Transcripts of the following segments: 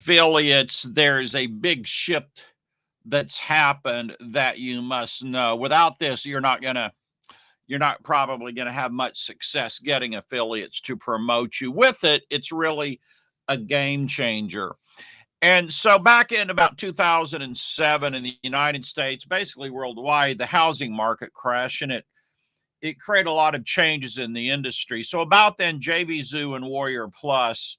affiliates, there's a big shift that's happened that you must know. Without this, you're not probably going to have much success getting affiliates to promote you. With it, it's really a game changer. And so back in about 2007 in the United States, basically worldwide, the housing market crashed, and it created a lot of changes in the industry. So about then, JV Zoo and Warrior Plus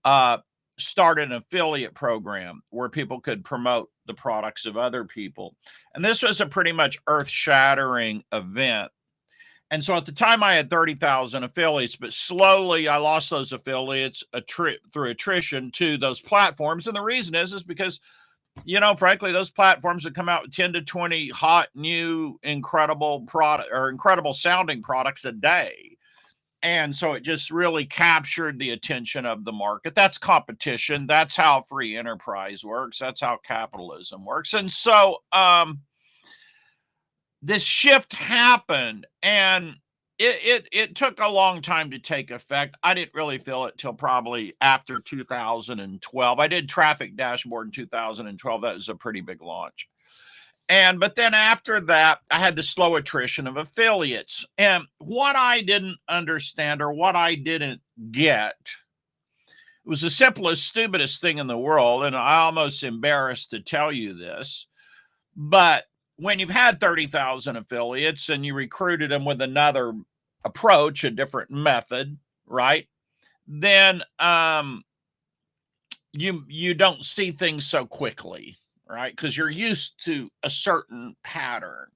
uh, started an affiliate program where people could promote the products of other people. And this was a pretty much earth shattering event. And so at the time, I had 30,000 affiliates, but slowly I lost those affiliates through attrition to those platforms. And the reason is because, frankly, those platforms would come out with 10 to 20 hot, new, incredible product or incredible sounding products a day. And so it just really captured the attention of the market. That's competition. That's how free enterprise works. That's how capitalism works. And so this shift happened, and it took a long time to take effect. I didn't really feel it till probably after 2012. I did Traffic Dashboard in 2012. That was a pretty big launch. But then after that, I had the slow attrition of affiliates. And what I didn't understand, or what I didn't get, it was the simplest, stupidest thing in the world. And I'm almost embarrassed to tell you this, but when you've had 30,000 affiliates and you recruited them with another approach, a different method, right? Then you don't see things so quickly, right? Because you're used to a certain pattern.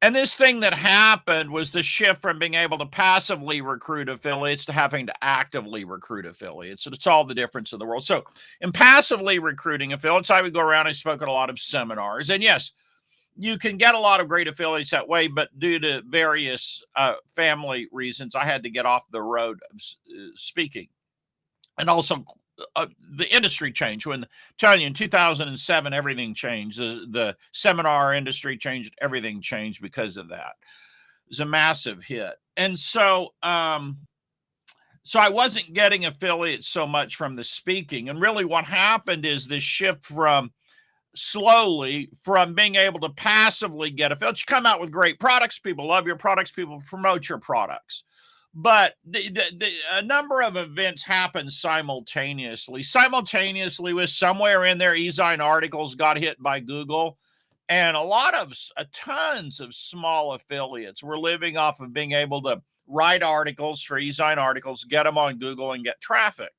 And this thing that happened was the shift from being able to passively recruit affiliates to having to actively recruit affiliates. And it's all the difference in the world. So in passively recruiting affiliates, I would go around and spoke at a lot of seminars. And yes, you can get a lot of great affiliates that way, but due to various family reasons, I had to get off the road of speaking. And also the industry changed. When I'm telling you, in 2007, everything changed. The seminar industry changed. Everything changed because of that. It was a massive hit. And so so I wasn't getting affiliates so much from the speaking. And really what happened is this shift from slowly from being able to passively get affiliates. You come out with great products, people love your products, people promote your products. But a number of events happen simultaneously with somewhere in there, eZine articles got hit by Google. And tons of small affiliates were living off of being able to write articles for eZine articles, get them on Google and get traffic.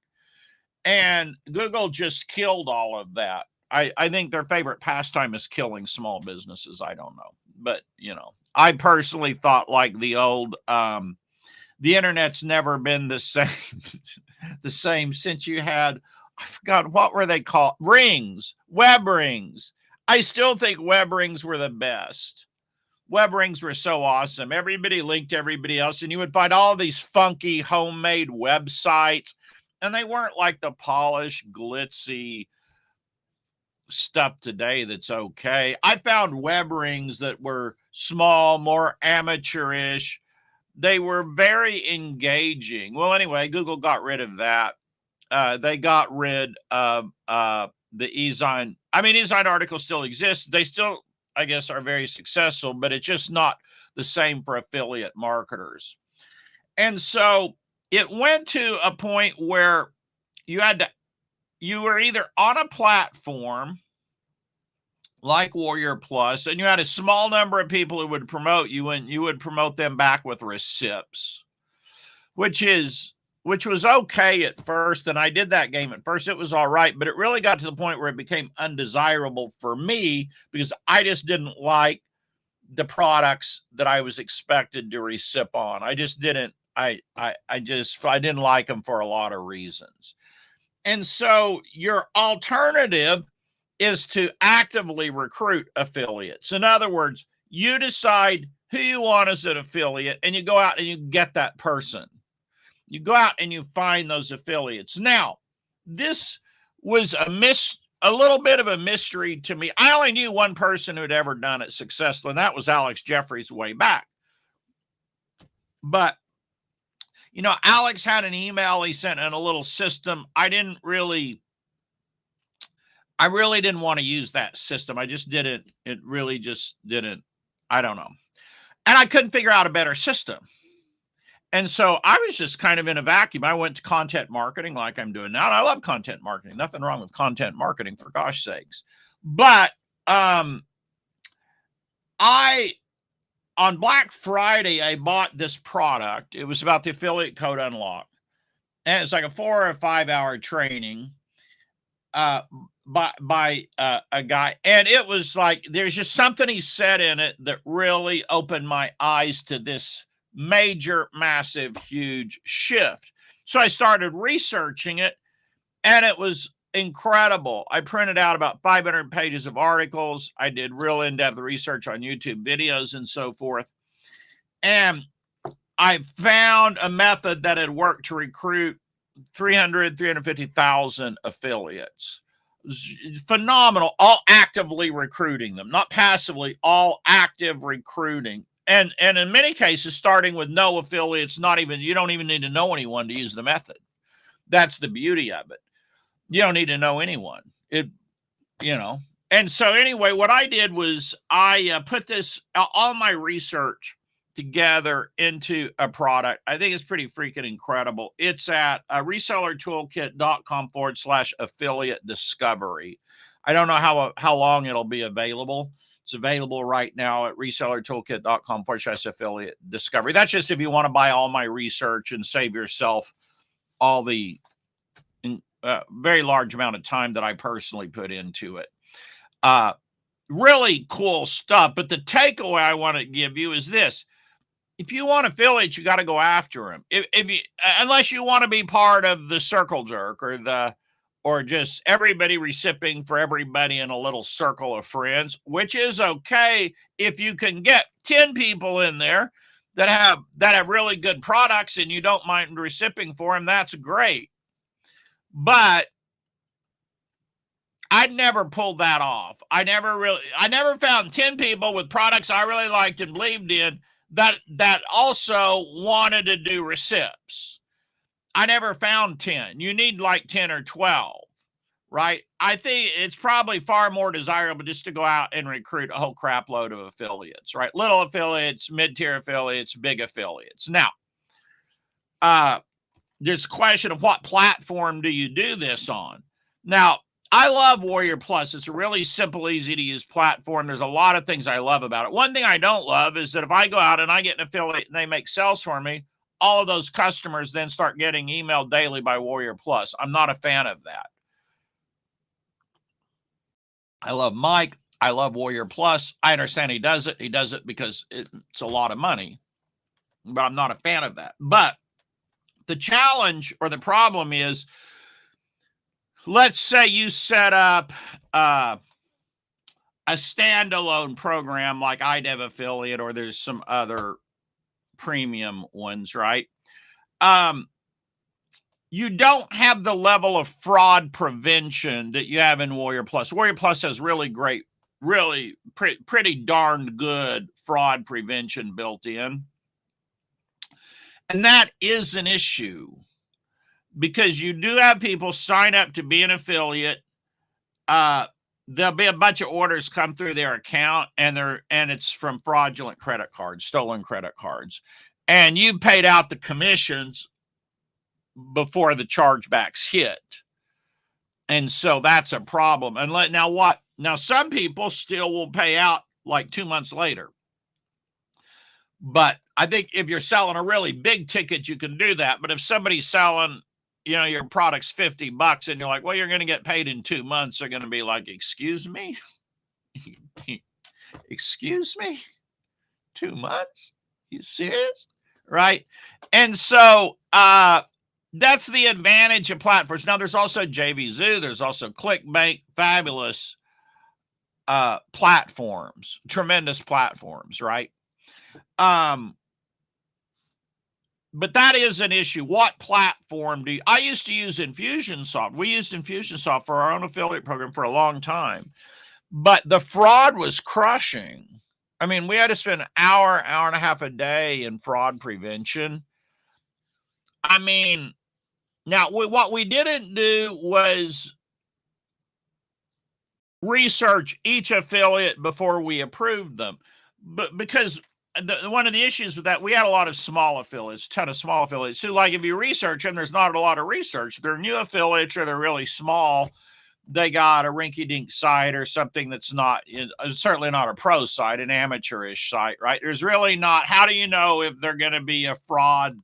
And Google just killed all of that. I think their favorite pastime is killing small businesses. I don't know. But, I personally thought like the old, the internet's never been the same, the same since you had, I forgot, what were they called? Rings, web rings. I still think web rings were the best. Web rings were so awesome. Everybody linked everybody else, and you would find all these funky homemade websites, and they weren't like the polished, glitzy stuff today that's okay. I found web rings that were small, more amateurish. They were very engaging. Well, anyway, Google got rid of that. They got rid of the eZine. I mean, eZine articles still exist. They still, I guess, are very successful, but it's just not the same for affiliate marketers. And so it went to a point where you were either on a platform like Warrior Plus, and you had a small number of people who would promote you, and you would promote them back with recips, which was okay at first. And I did that game at first. It was all right, but it really got to the point where it became undesirable for me because I just didn't like the products that I was expected to recip on. I just didn't. I didn't like them for a lot of reasons. And so your alternative is to actively recruit affiliates. In other words, you decide who you want as an affiliate, and you go out and you get that person. You go out and you find those affiliates. Now, this was a little bit of a mystery to me. I only knew one person who'd ever done it successfully, and that was Alex Jeffries way back. But Alex had an email he sent in a little system. I didn't really I really didn't want to use that system. I just didn't. It really just didn't. I don't know. And I couldn't figure out a better system. And so I was just kind of in a vacuum. I went to content marketing like I'm doing now. And I love content marketing. Nothing wrong with content marketing, for gosh sakes. But on Black Friday, I bought this product. It was about the affiliate code unlock. And it's like a 4 or 5 hour training by a guy. And it was like, there's just something he said in it that really opened my eyes to this major, massive, huge shift. So I started researching it, and it was incredible. I printed out about 500 pages of articles. I did real in-depth research on YouTube videos and so forth. And I found a method that had worked to recruit 350,000 affiliates. Phenomenal, all actively recruiting them, not passively, all active recruiting. And in many cases, starting with no affiliates, you don't even need to know anyone to use the method. That's the beauty of it. You don't need to know anyone. And so anyway, what I did was I put all my research together into a product. I think it's pretty freaking incredible. It's at resellertoolkit.com/affiliate discovery. I don't know how long it'll be available. It's available right now at resellertoolkit.com/affiliate discovery. That's just if you want to buy all my research and save yourself all the very large amount of time that I personally put into it. Really cool stuff. But the takeaway I want to give you is this. If you want affiliates, you got to go after them. Unless you want to be part of the circle jerk or just everybody recipping for everybody in a little circle of friends, which is okay if you can get 10 people in there that have really good products and you don't mind recipping for them. That's great. But I never pulled that off. I never found 10 people with products I really liked and believed in that also wanted to do recips. I never found 10. You need like 10 or 12, right? I think it's probably far more desirable just to go out and recruit a whole crap load of affiliates, right? Little affiliates, mid-tier affiliates, big affiliates. Now, there's a question of what platform do you do this on? Now, I love Warrior Plus. It's a really simple, easy to use platform. There's a lot of things I love about it. One thing I don't love is that if I go out and I get an affiliate and they make sales for me, all of those customers then start getting emailed daily by Warrior Plus. I'm not a fan of that. I love Mike. I love Warrior Plus. I understand he does it. He does it because it's a lot of money, but I'm not a fan of that. But the challenge or the problem is, let's say you set up a standalone program like iDev Affiliate, or there's some other premium ones, right? You don't have the level of fraud prevention that you have in Warrior Plus. Warrior Plus has really great, really pretty darned good fraud prevention built in. And that is an issue, because you do have people sign up to be an affiliate. There'll be a bunch of orders come through their account, and it's from fraudulent credit cards, stolen credit cards. And you paid out the commissions before the chargebacks hit. And so that's a problem. And now some people still will pay out like 2 months later. But I think if you're selling a really big ticket, you can do that. But if somebody's selling, your product's $50 and you're like, well, you're going to get paid in 2 months, they're going to be like, excuse me? Excuse me? 2 months? You serious? Right? And so that's the advantage of platforms. Now, there's also JVZoo. There's also ClickBank. Fabulous platforms. Tremendous platforms, right? But that is an issue. What platform I used to use Infusionsoft. We used Infusionsoft for our own affiliate program for a long time, but the fraud was crushing. I mean, we had to spend an hour and a half a day in fraud prevention. I mean, now what we didn't do was research each affiliate before we approved them. But because one of the issues with that, we had a lot of small affiliates, a ton of small affiliates. So, like, if you research them, there's not a lot of research. They're new affiliates or they're really small. They got a rinky-dink site or something that's not, certainly not a pro site, an amateurish site, right? There's really not, how do you know if they're going to be a fraud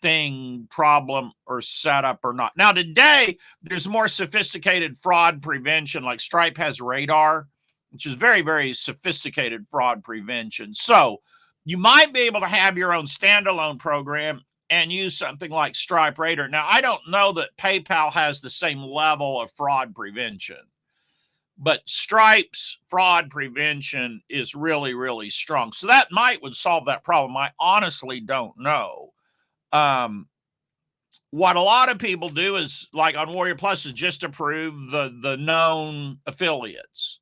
thing, problem, or setup or not? Now, today, there's more sophisticated fraud prevention, like Stripe has Radar, which is very, very sophisticated fraud prevention. So you might be able to have your own standalone program and use something like Stripe Radar. Now, I don't know that PayPal has the same level of fraud prevention, but Stripe's fraud prevention is really, really strong. So that would solve that problem. I honestly don't know. What a lot of people do is, like on Warrior Plus, is just approve the known affiliates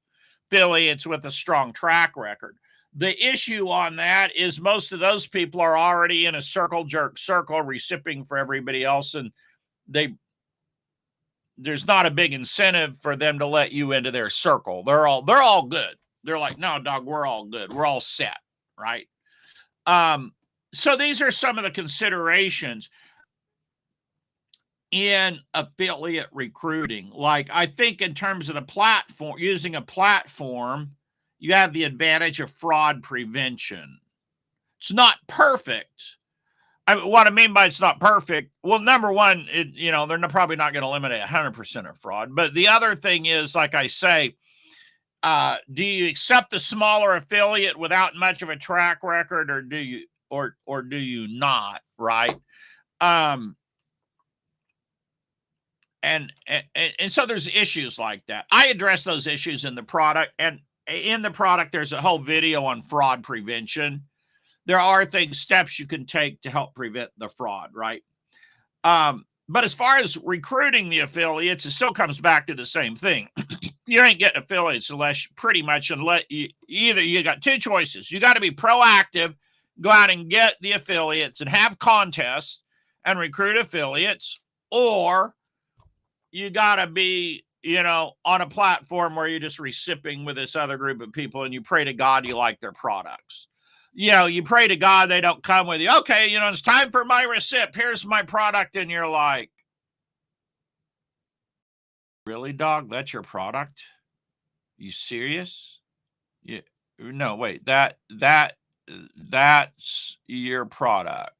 with a strong track record. The issue on that is most of those people are already in a circle jerk circle recipping for everybody else, and there's not a big incentive for them to let you into their circle. They're all good. They're like, no, dog, we're all good. We're all set, right? So these are some of the considerations in affiliate recruiting. Like, I think in terms of the platform, using a platform, you have the advantage of fraud prevention. It's not perfect. What I mean by it's not perfect, well, number one, they're probably not going to eliminate 100% of fraud. But the other thing is, like I say, do you accept the smaller affiliate without much of a track record, or do you not, right? And so there's issues like that. I address those issues in the product, and in the product, there's a whole video on fraud prevention. There are steps you can take to help prevent the fraud, right? But as far as recruiting the affiliates, it still comes back to the same thing. You ain't getting affiliates unless you got two choices. You got to be proactive, go out and get the affiliates and have contests and recruit affiliates, or you got to be, on a platform where you're just recipping with this other group of people and you pray to God you like their products. You pray to God they don't come with you. Okay, it's time for my recip. Here's my product. And you're like, really, dog? That's your product? You serious? Yeah. No, wait, that's your product.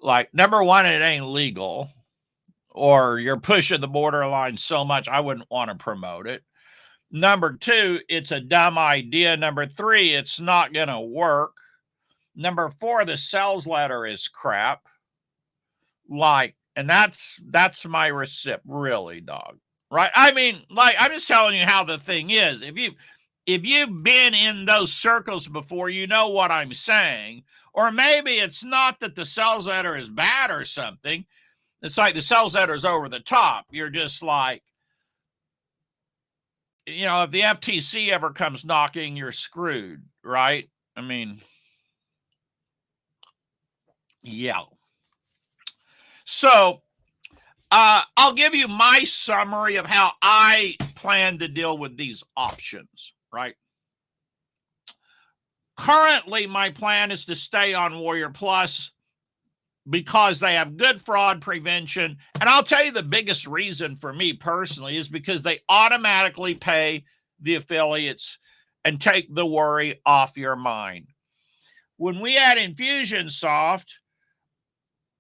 Like, number one, it ain't legal, or you're pushing the borderline so much, I wouldn't want to promote it. Number two, it's a dumb idea. Number three, it's not going to work. Number four, the sales letter is crap. And that's my recip, really, dog. Right? I mean, I'm just telling you how the thing is. If you've been in those circles before, you know what I'm saying. Or maybe it's not that the sales letter is bad or something. It's like the sales letter is over the top. You're just like, if the FTC ever comes knocking, you're screwed, right? I mean, yeah. So I'll give you my summary of how I plan to deal with these options, right? Currently, my plan is to stay on Warrior Plus because they have good fraud prevention. And I'll tell you the biggest reason for me personally is because they automatically pay the affiliates and take the worry off your mind. When we had Infusionsoft,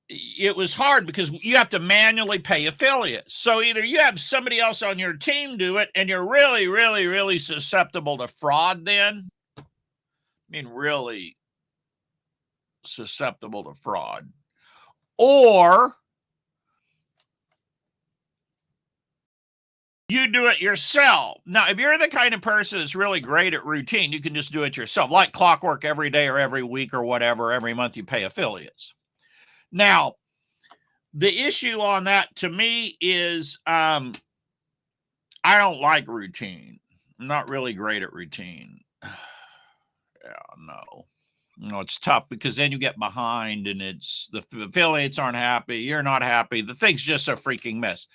it was hard because you have to manually pay affiliates. So either you have somebody else on your team do it, and you're really, really, really susceptible to fraud then. I mean, really susceptible to fraud. Or you do it yourself. Now, if you're the kind of person that's really great at routine, you can just do it yourself, like clockwork, every day or every week or whatever. Every month you pay affiliates. Now, the issue on that to me is I don't like routine. I'm not really great at routine. Yeah, no. It's tough because then you get behind and the affiliates aren't happy. You're not happy. The thing's just a freaking mess.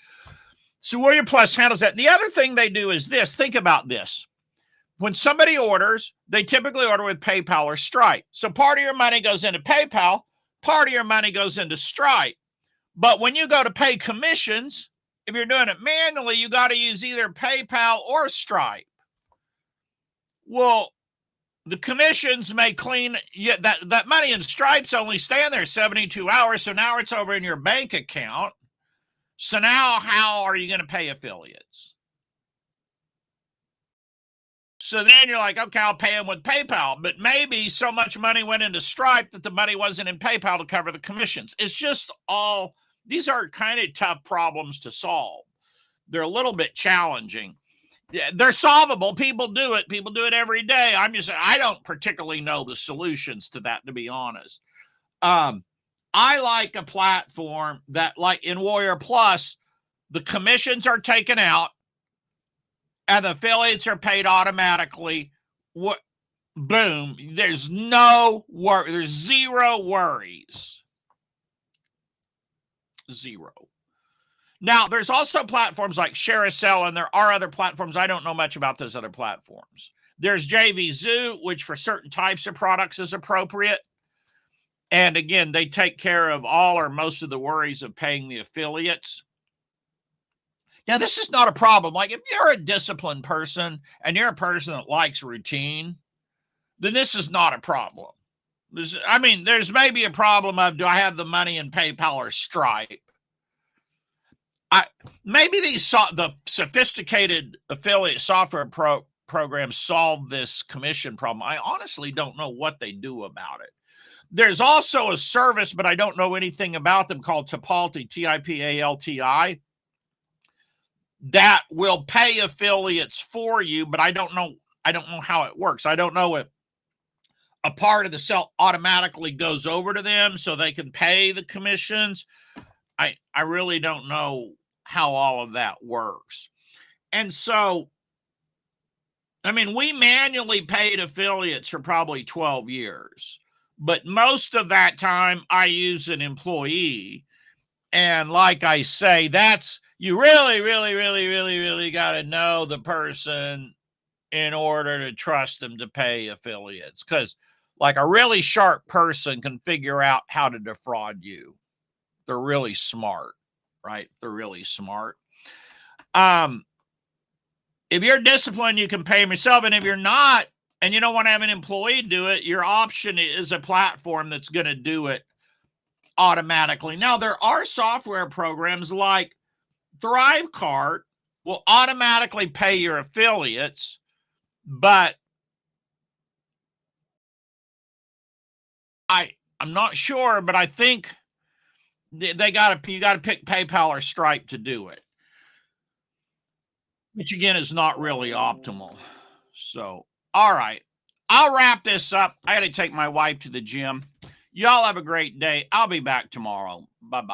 So Warrior Plus handles that. The other thing they do is this. Think about this. When somebody orders, they typically order with PayPal or Stripe. So part of your money goes into PayPal, part of your money goes into Stripe. But when you go to pay commissions, if you're doing it manually, you got to use either PayPal or Stripe. Well, the commissions may clean that money in Stripe's only staying there 72 hours. So now it's over in your bank account. So now how are you going to pay affiliates? So then you're like, okay, I'll pay them with PayPal. But maybe so much money went into Stripe that the money wasn't in PayPal to cover the commissions. It's just all, these are kind of tough problems to solve. They're a little bit challenging. Yeah, they're solvable. People do it. People do it every day. I don't particularly know the solutions to that, to be honest. I like a platform that, like in Warrior Plus, the commissions are taken out and the affiliates are paid automatically. Boom. There's no worry. There's zero worries. Zero. Now, there's also platforms like ShareASell, and there are other platforms. I don't know much about those other platforms. There's JVZoo, which for certain types of products is appropriate. And again, they take care of all or most of the worries of paying the affiliates. Now, this is not a problem. Like if you're a disciplined person and you're a person that likes routine, then this is not a problem. There's maybe a problem of, do I have the money in PayPal or Stripe? Maybe the sophisticated affiliate software programs solve this commission problem. I honestly don't know what they do about it. There's also a service, but I don't know anything about them, called Tipalti, Tipalti, that will pay affiliates for you, but I don't know how it works. I don't know if a part of the sale automatically goes over to them so they can pay the commissions. I really don't know how all of that works. And so, we manually paid affiliates for probably 12 years, but most of that time I use an employee. And like I say, you really, really, really, really, really got to know the person in order to trust them to pay affiliates. Because like a really sharp person can figure out how to defraud you. They're really smart, right? They're really smart. If you're disciplined, you can pay them yourself. And if you're not, and you don't want to have an employee do it, your option is a platform that's going to do it automatically. Now, there are software programs like ThriveCart will automatically pay your affiliates, but I'm not sure, but I think you got to pick PayPal or Stripe to do it, which again is not really optimal. So, all right, I'll wrap this up. I got to take my wife to the gym. Y'all have a great day. I'll be back tomorrow. Bye-bye.